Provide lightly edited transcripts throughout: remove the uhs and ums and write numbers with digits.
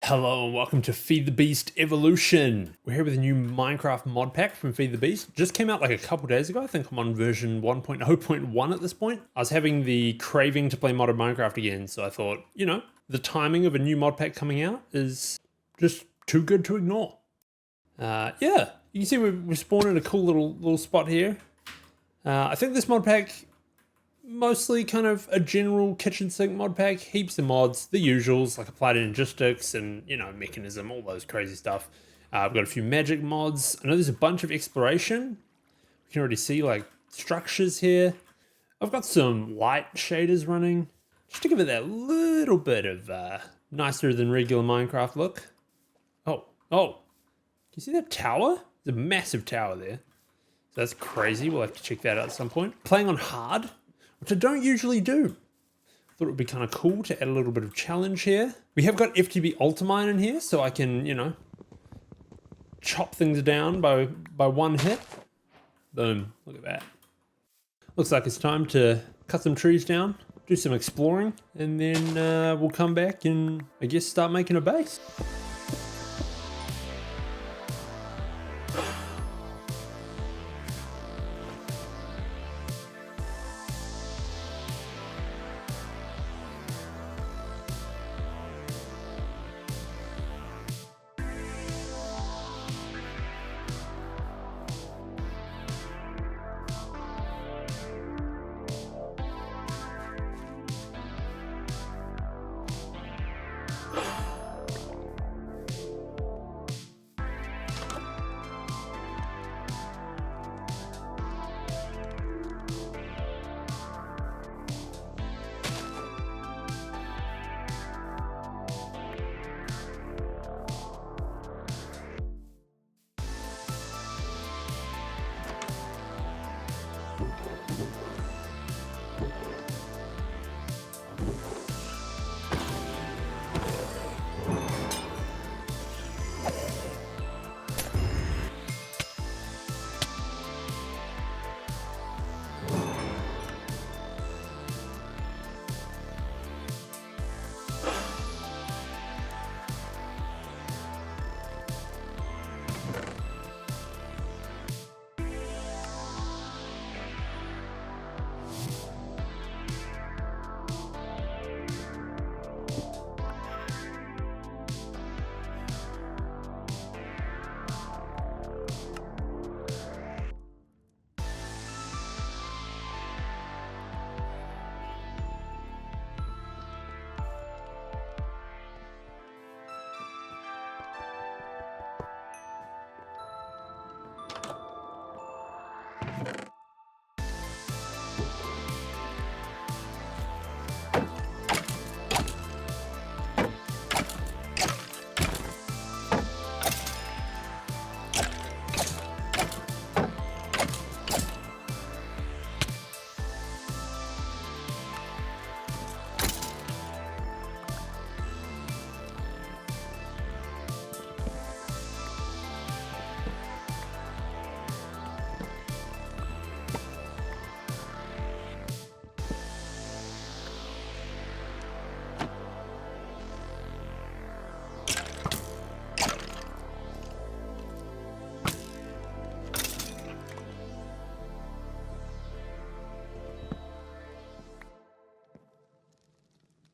Hello and welcome to Feed the Beast Evolution. We're here with a new Minecraft mod pack from Feed the Beast. Just came out like a couple days ago. I think I'm on version 1.0.1 at this point. I was having the craving to play modded Minecraft again, so I thought, the timing of a new mod pack coming out is just too good to ignore. Yeah, you can see we're spawning in a cool little spot here. I think this mod pack, mostly kind of a general kitchen sink mod pack, heaps of mods, the usuals like applied logistics and mechanism, all those crazy stuff. We've got a few magic mods. I know there's a bunch of exploration. We can already see like structures here. I've got some light shaders running just to give it that little bit of nicer than regular Minecraft look. Oh, can you see that tower? There's a massive tower there. So that's crazy. We'll have to check that out at some point. Playing on hard, which I don't usually do. Thought it would be kind of cool to add a little bit of challenge here. We have got FTB Ultimine in here, so I can, chop things down by one hit. Boom, look at that. Looks like it's time to cut some trees down, do some exploring, and then we'll come back and I guess start making a base.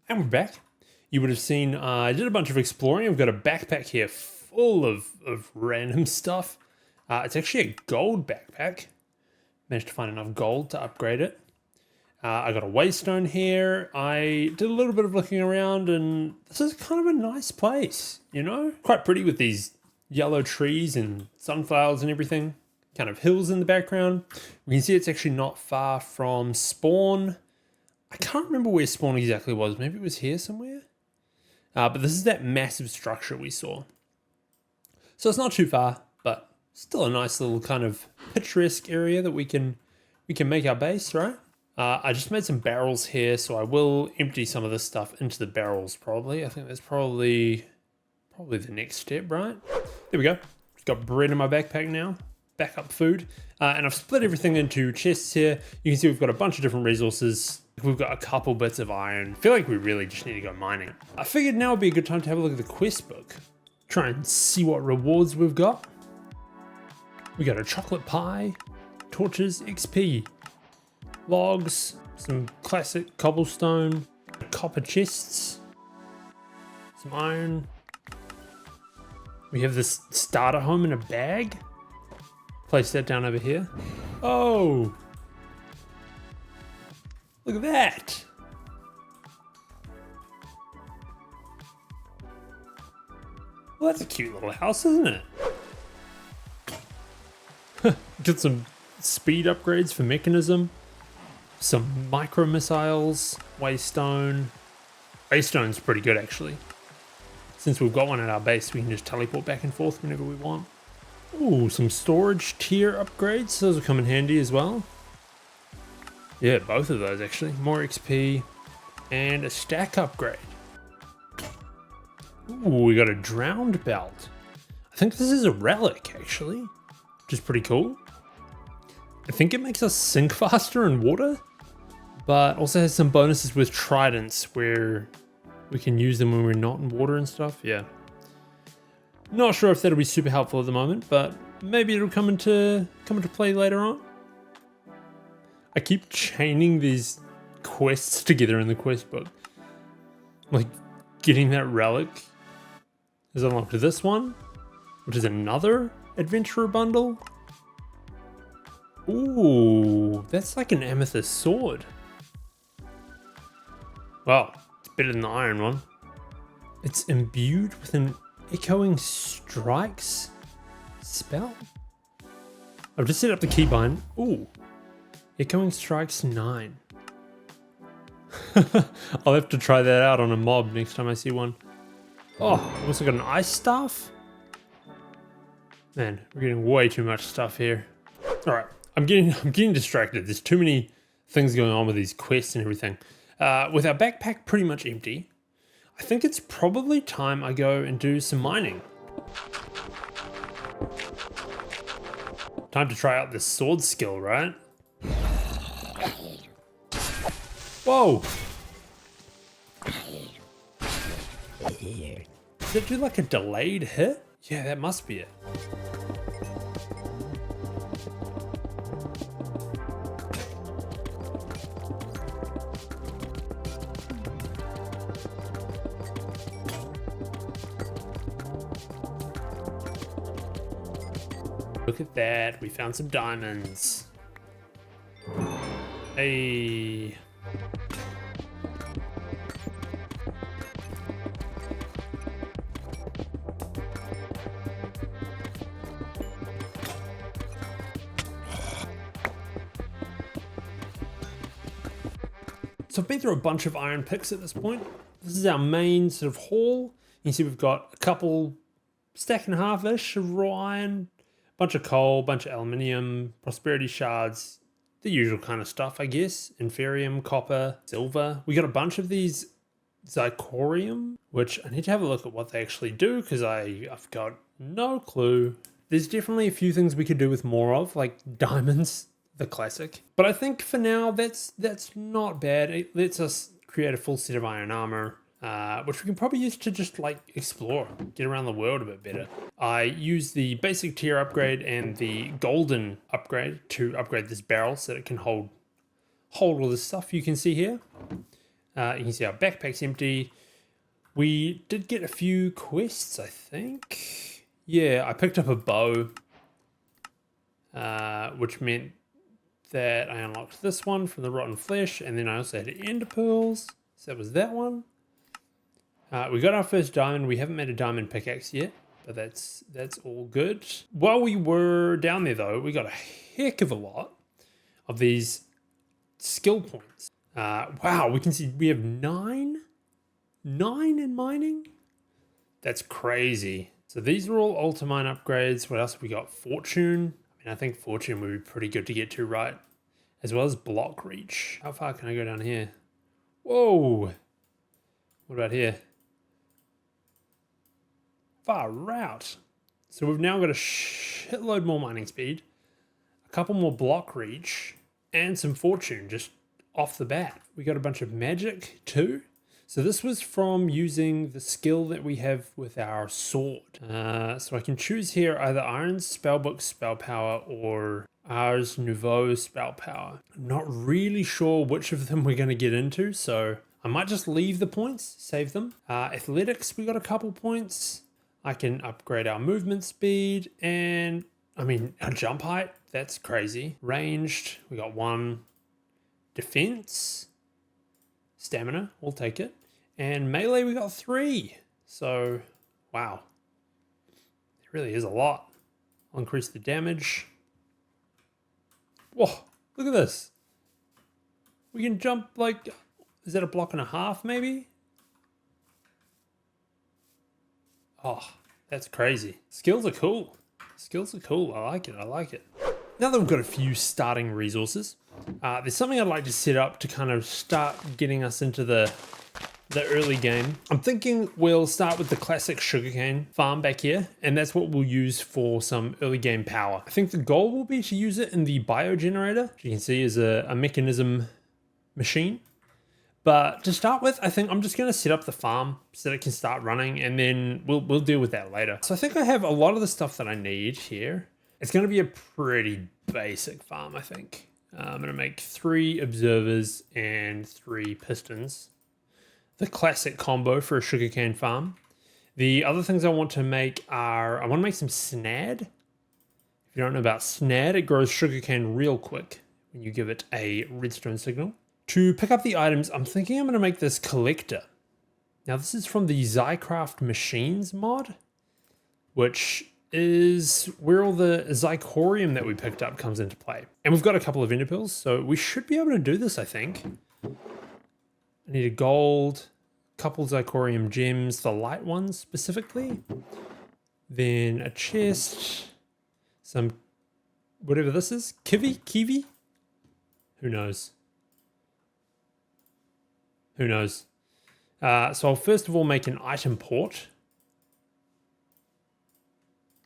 And we're back. You would have seen I did a bunch of exploring. I've got a backpack here full of random stuff. It's actually a gold backpack. Managed to find enough gold to upgrade it. I got a waystone here. I did a little bit of looking around and this is kind of a nice place, Quite pretty with these yellow trees and sunflowers and everything. Kind of hills in the background. We can see it's actually not far from spawn. I can't remember where spawn exactly was. Maybe it was here somewhere. But this is that massive structure we saw. So it's not too far, but still a nice little kind of picturesque area that we can make our base, right? I just made some barrels here, so I will empty some of this stuff into the barrels probably. I think that's probably the next step, right? There we go. Got bread in my backpack now. Backup food. And I've split everything into chests here. You can see we've got a bunch of different resources. We've got a couple bits of iron. I feel like we really just need to go mining. I figured now would be a good time to have a look at the quest book. Try and see what rewards we've got. We got a chocolate pie, torches, XP, logs, some classic cobblestone, copper chests, some iron. We have this starter home in a bag. Place that down over here. Oh! Look at that! Well, that's a cute little house, isn't it? Get some speed upgrades for mechanism. Some micro missiles, waystone. Waystone's pretty good actually. Since we've got one at our base, we can just teleport back and forth whenever we want. Ooh, some storage tier upgrades. Those will come in handy as well. Yeah, both of those actually. More XP and a stack upgrade. Ooh, we got a drowned belt. I think this is a relic actually, which is pretty cool. I think it makes us sink faster in water, but also has some bonuses with tridents where we can use them when we're not in water and stuff. Yeah. Not sure if that'll be super helpful at the moment, but maybe it'll come into play later on. I keep chaining these quests together in the quest book. Like getting that relic is unlocked to this one, which is another adventurer bundle. Ooh, that's like an amethyst sword. Well, it's better than the iron one. It's imbued with an echoing strikes spell. I've just set up the keybind. Ooh, echoing strikes 9. I'll have to try that out on a mob next time I see one. Oh, I've also got an ice staff. Man, we're getting way too much stuff here. All right, I'm getting distracted. There's too many things going on with these quests and everything. With our backpack pretty much empty, I think it's probably time I go and do some mining. Time to try out this sword skill, right? Whoa! Does it do like a delayed hit? Yeah, that must be it. Look at that, we found some diamonds. Hey. So I've been through a bunch of iron picks at this point. This is our main sort of haul. You can see we've got a couple stack and a half-ish of raw iron, bunch of coal, bunch of aluminium, prosperity shards, the usual kind of stuff, I guess. Inferium, copper, silver. We got a bunch of these zirconium, which I need to have a look at what they actually do because I've got no clue. There's definitely a few things we could do with more of, like diamonds, the classic. But I think for now, that's not bad. It lets us create a full set of iron armor, which we can probably use to just like explore, get around the world a bit better. I use the basic tier upgrade and the golden upgrade to upgrade this barrel so that it can hold all the stuff you can see here. You can see our backpack's empty. We did get a few quests, I think. Yeah, I picked up a bow, which meant that I unlocked this one from the rotten flesh, and then I also had ender pearls, so that was that one. We got our first diamond. We haven't made a diamond pickaxe yet, but that's all good. While we were down there though, we got a heck of a lot of these skill points. Wow, we can see we have 9 in mining. That's crazy. So these are all ultimine upgrades. What else have we got? Fortune. I mean, I think fortune would be pretty good to get to, right? As well as block reach. How far can I go down here? Whoa. What about here? Far out. So we've now got a shitload more mining speed, a couple more block reach, and some fortune just off the bat. We got a bunch of magic too. So this was from using the skill that we have with our sword. So I can choose here either Iron's Spellbook Spell Power or Ars Nouveau Spell Power. I'm not really sure which of them we're going to get into, so I might just leave the points, save them. Athletics, we got a couple points. I can upgrade our movement speed and, I mean, our jump height, that's crazy. Ranged, we got 1. Defense, stamina, we'll take it. And melee, we got 3. So, wow. It really is a lot. I'll increase the damage. Whoa, look at this. We can jump like, is that a block and a half maybe? Oh, that's crazy. Skills are cool. Skills are cool. I like it. I like it. Now that we've got a few starting resources, there's something I'd like to set up to kind of start getting us into the early game. I'm thinking we'll start with the classic sugarcane farm back here, and that's what we'll use for some early game power. I think the goal will be to use it in the biogenerator, which you can see is a mechanism machine. But to start with, I think I'm just going to set up the farm so that it can start running, and then we'll deal with that later. So I think I have a lot of the stuff that I need here. It's going to be a pretty basic farm, I think. I'm going to make 3 observers and 3 pistons. The classic combo for a sugarcane farm. The other things I want to make are, I want to make some snad. If you don't know about snad, it grows sugarcane real quick when you give it a redstone signal. To pick up the items, I'm thinking I'm going to make this collector. Now this is from the Zycraft Machines mod, which is where all the Zycorium that we picked up comes into play. And we've got a couple of ender pearls, so we should be able to do this, I think. I need a gold, couple Zycorium gems, the light ones specifically. Then a chest, some, whatever this is, kiwi? Who knows? Who knows? So I'll first of all make an item port.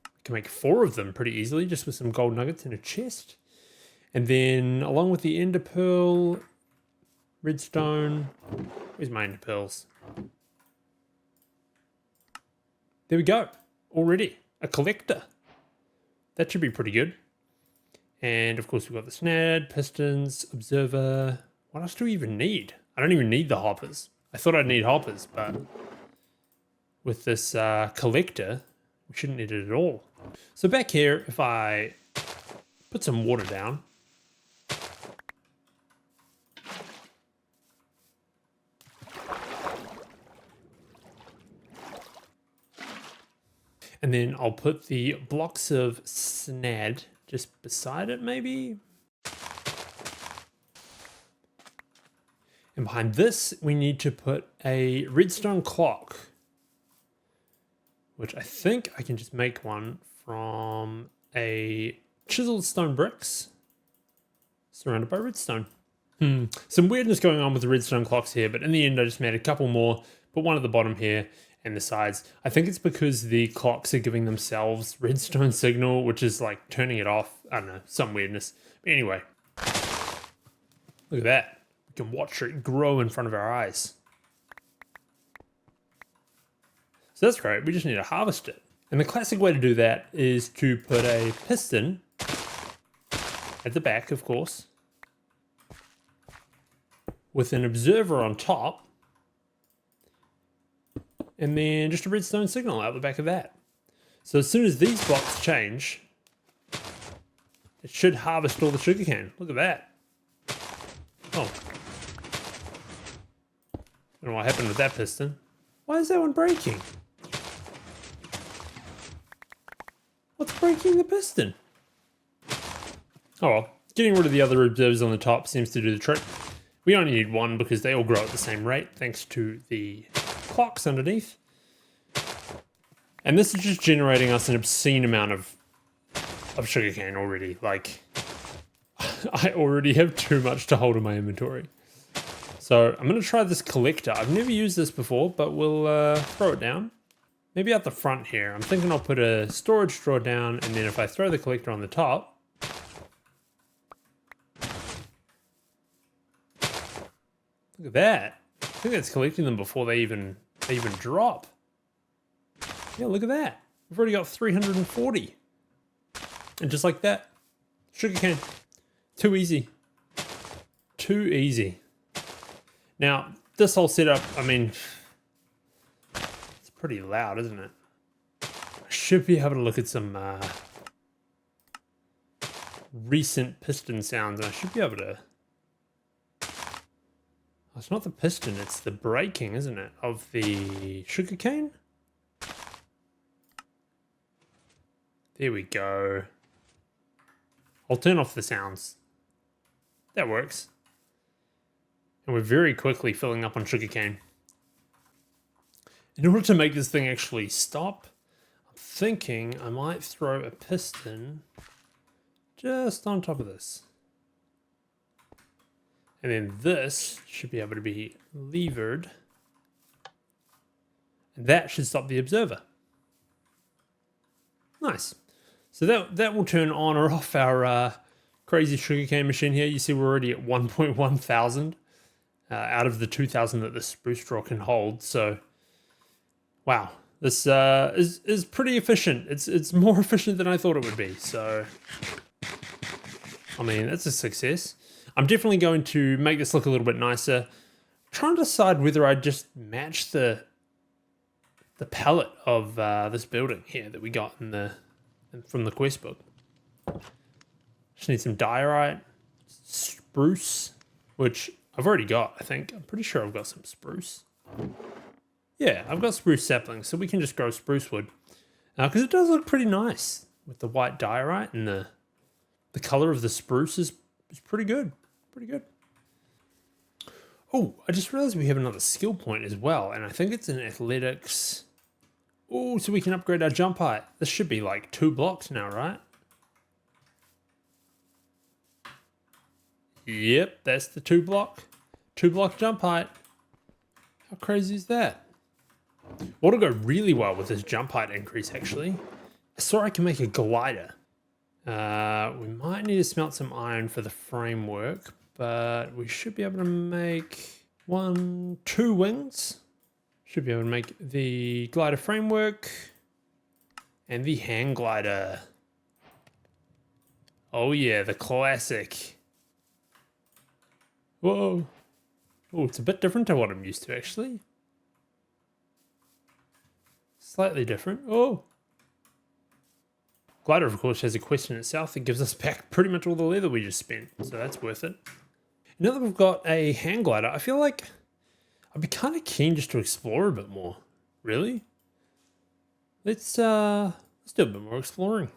I can make 4 of them pretty easily, just with some gold nuggets in a chest. And then along with the ender pearl, redstone, where's my ender pearls? There we go, already, a collector. That should be pretty good. And of course we've got the snad, pistons, observer. What else do we even need? I don't even need the hoppers. I thought I'd need hoppers, but with this collector, we shouldn't need it at all. So back here, if I put some water down, and then I'll put the blocks of snad just beside it maybe. And behind this, we need to put a redstone clock, which I think I can just make one from a chiseled stone bricks surrounded by redstone. Some weirdness going on with the redstone clocks here, but in the end, I just made a couple more, put one at the bottom here and the sides. I think it's because the clocks are giving themselves redstone signal, which is like turning it off. I don't know, some weirdness. But anyway, look at that. Can watch it grow in front of our eyes. So that's great, we just need to harvest it. And the classic way to do that is to put a piston at the back, of course, with an observer on top, and then just a redstone signal out the back of that. So as soon as these blocks change, it should harvest all the sugarcane. Look at that. Oh. I don't know what happened with that piston. Why is that one breaking? What's breaking the piston? Oh well, getting rid of the other observers on the top seems to do the trick. We only need 1 because they all grow at the same rate thanks to the clocks underneath. And this is just generating us an obscene amount of sugarcane already. Like, I already have too much to hold in my inventory. So I'm going to try this collector. I've never used this before, but we'll throw it down. Maybe at the front here. I'm thinking I'll put a storage drawer down, and then if I throw the collector on the top, Look at that. I think that's collecting them before they even drop. Yeah, look at that. We've already got 340. And just like that, sugarcane. Too easy. Too easy. Now, this whole setup, I mean, it's pretty loud, isn't it? I should be able to look at some recent piston sounds, and I should be able to... Oh, it's not the piston, it's the braking, isn't it, of the sugarcane? There we go. I'll turn off the sounds. That works. And we're very quickly filling up on sugarcane. In order to make this thing actually stop, I'm thinking I might throw a piston just on top of this. And then this should be able to be levered. And that should stop the observer. Nice. So that will turn on or off our crazy sugarcane machine here. You see we're already at 1.1 thousand out of the 2,000 that the spruce straw can hold. So, wow, this is pretty efficient. It's more efficient than I thought it would be. So, I mean, that's a success. I'm definitely going to make this look a little bit nicer. I'm trying to decide whether I just match the palette of this building here that we got from the quest book. Just need some diorite, spruce, which I've already got, I think. I'm pretty sure I've got some spruce. Yeah, I've got spruce saplings, so we can just grow spruce wood. Because it does look pretty nice with the white diorite, and the color of the spruce is pretty good. Pretty good. Oh, I just realized we have another skill point as well, and I think it's in athletics. Oh, so we can upgrade our jump height. This should be like 2 blocks now, right? Yep, that's the 2 block jump height. How crazy is that? What'll go really well with this jump height increase, actually, I saw I can make a glider. We might need to smelt some iron for the framework, but we should be able to make 2 wings. Should be able to make the glider framework and the hang glider. Oh yeah, the classic. Whoa. Oh, it's a bit different to what I'm used to, actually. Slightly different. Oh. Glider, of course, has a quest in itself that gives us back pretty much all the leather we just spent, so that's worth it. Now that we've got a hang glider, I feel like I'd be kind of keen just to explore a bit more. Really? Let's do a bit more exploring.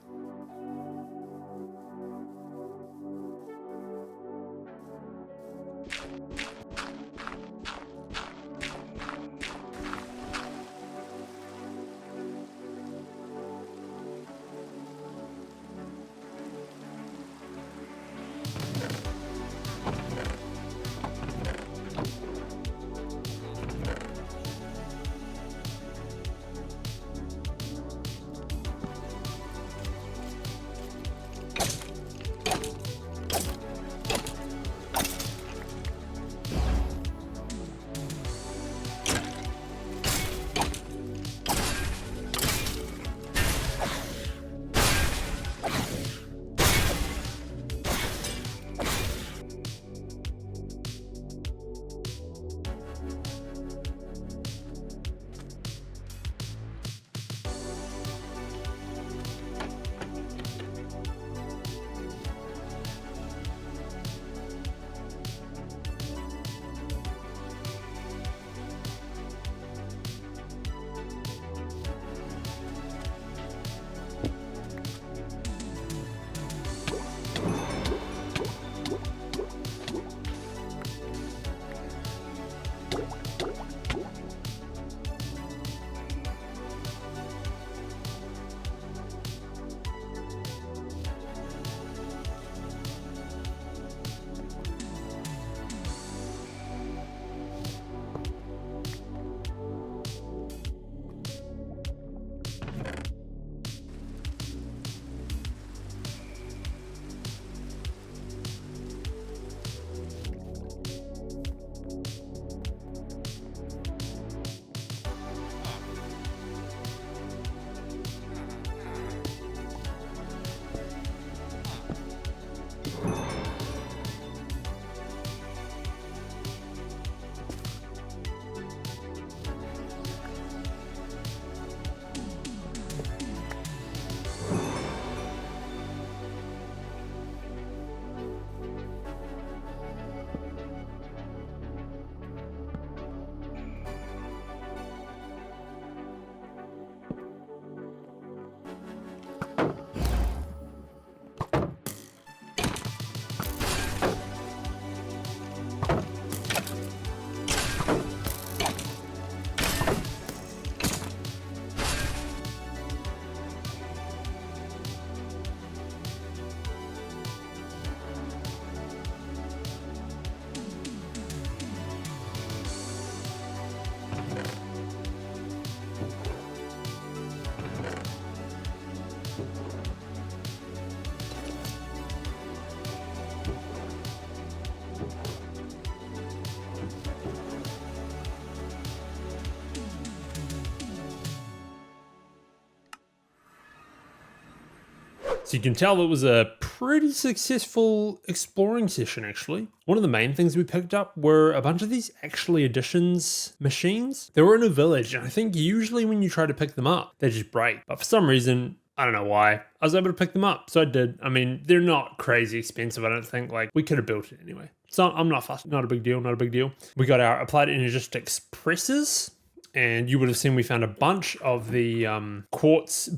So you can tell it was a pretty successful exploring session, actually. One of the main things we picked up were a bunch of these actually additions machines. They were in a village, and I think usually when you try to pick them up, they just break. But for some reason, I don't know why, I was able to pick them up. So I did. I mean, they're not crazy expensive, I don't think. Like, we could have built it anyway. So I'm not fussed. Not a big deal, not a big deal. We got our applied energistics presses. And you would have seen we found a bunch of the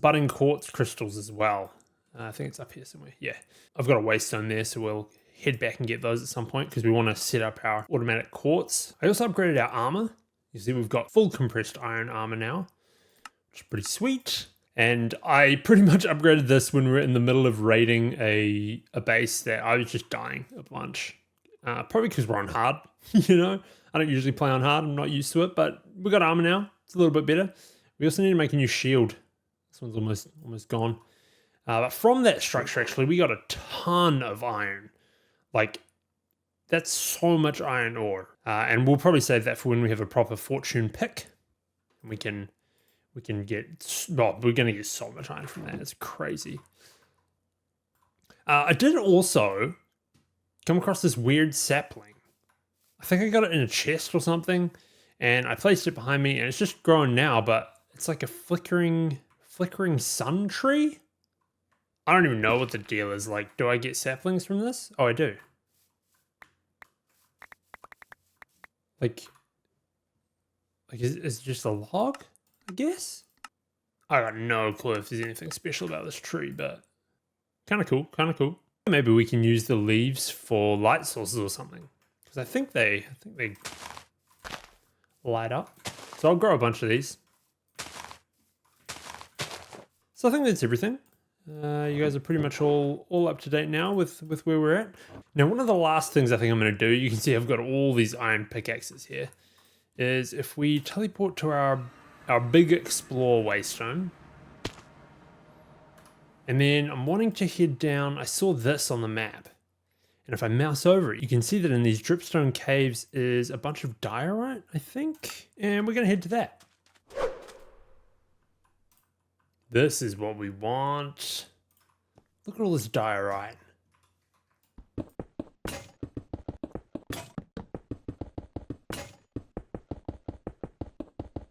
budding quartz crystals as well. I think it's up here somewhere. Yeah, I've got a waystone there, so we'll head back and get those at some point because we want to set up our automatic quartz. I also upgraded our armor. You see we've got full compressed iron armor now, which is pretty sweet. And I pretty much upgraded this when we were in the middle of raiding a base that I was just dying a bunch. Probably because we're on hard, you know? I don't usually play on hard, I'm not used to it, but we got armor now. It's a little bit better. We also need to make a new shield. This one's almost gone. But from that structure, actually, we got a ton of iron. Like, that's so much iron ore. And we'll probably save that for when we have a proper fortune pick. And we can get, well, we're going to get so much iron from that. It's crazy. I did also come across this weird sapling. I think I got it in a chest or something, and I placed it behind me, and it's just growing now, but it's like a flickering sun tree? I don't even know what the deal is. Like, do I get saplings from this? Oh, I do. Like is it just a log, I guess? I got no clue if there's anything special about this tree, but kind of cool. Maybe we can use the leaves for light sources or something. Because I think they light up. So I'll grow a bunch of these. So I think that's everything. You guys are pretty much all up to date now with where we're at. Now, one of the last things I think I'm going to do, you can see I've got all these iron pickaxes here, is if we teleport to our big explore waystone. And then I'm wanting to head down. I saw this on the map. And if I mouse over it, you can see that in these dripstone caves is a bunch of diorite, I think. And we're going to head to that. This is what we want. Look at all this diorite.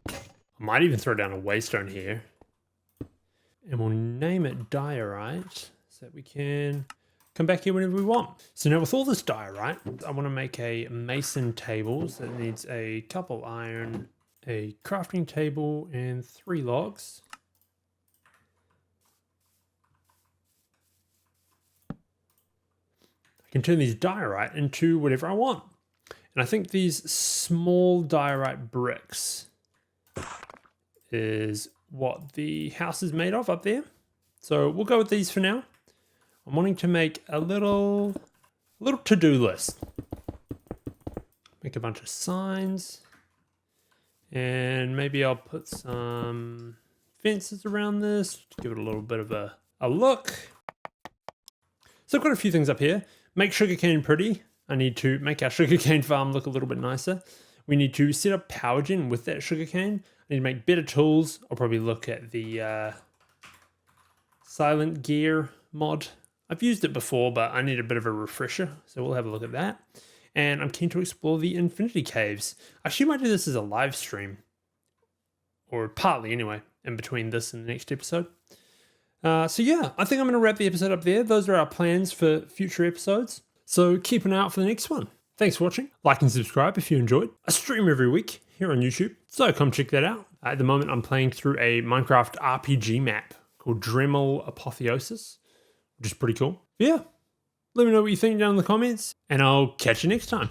I might even throw down a waystone here. And we'll name it diorite so that we can come back here whenever we want. So now with all this diorite, I want to make a mason table. So it needs a couple iron, a crafting table, and 3 logs. I can turn these diorite into whatever I want. And I think these small diorite bricks is what the house is made of up there. So we'll go with these for now. I'm wanting to make a little to-do list. Make a bunch of signs. And maybe I'll put some fences around this to give it a little bit of a look. So I've got a few things up here. Make sugarcane pretty. I need to make our sugarcane farm look a little bit nicer. We need to set up power gen with that sugarcane. I need to make better tools. I'll probably look at the silent gear mod. I've used it before, but I need a bit of a refresher, so we'll have a look at that. And I'm keen to explore the infinity caves. I actually might do this as a live stream, or partly anyway, in between this and the next episode. So yeah, I think I'm going to wrap the episode up there. Those are our plans for future episodes. So keep an eye out for the next one. Thanks for watching. Like and subscribe if you enjoyed. I stream every week here on YouTube, so come check that out. At the moment, I'm playing through a Minecraft RPG map called Dremel Apotheosis, which is pretty cool. But yeah, let me know what you think down in the comments, and I'll catch you next time.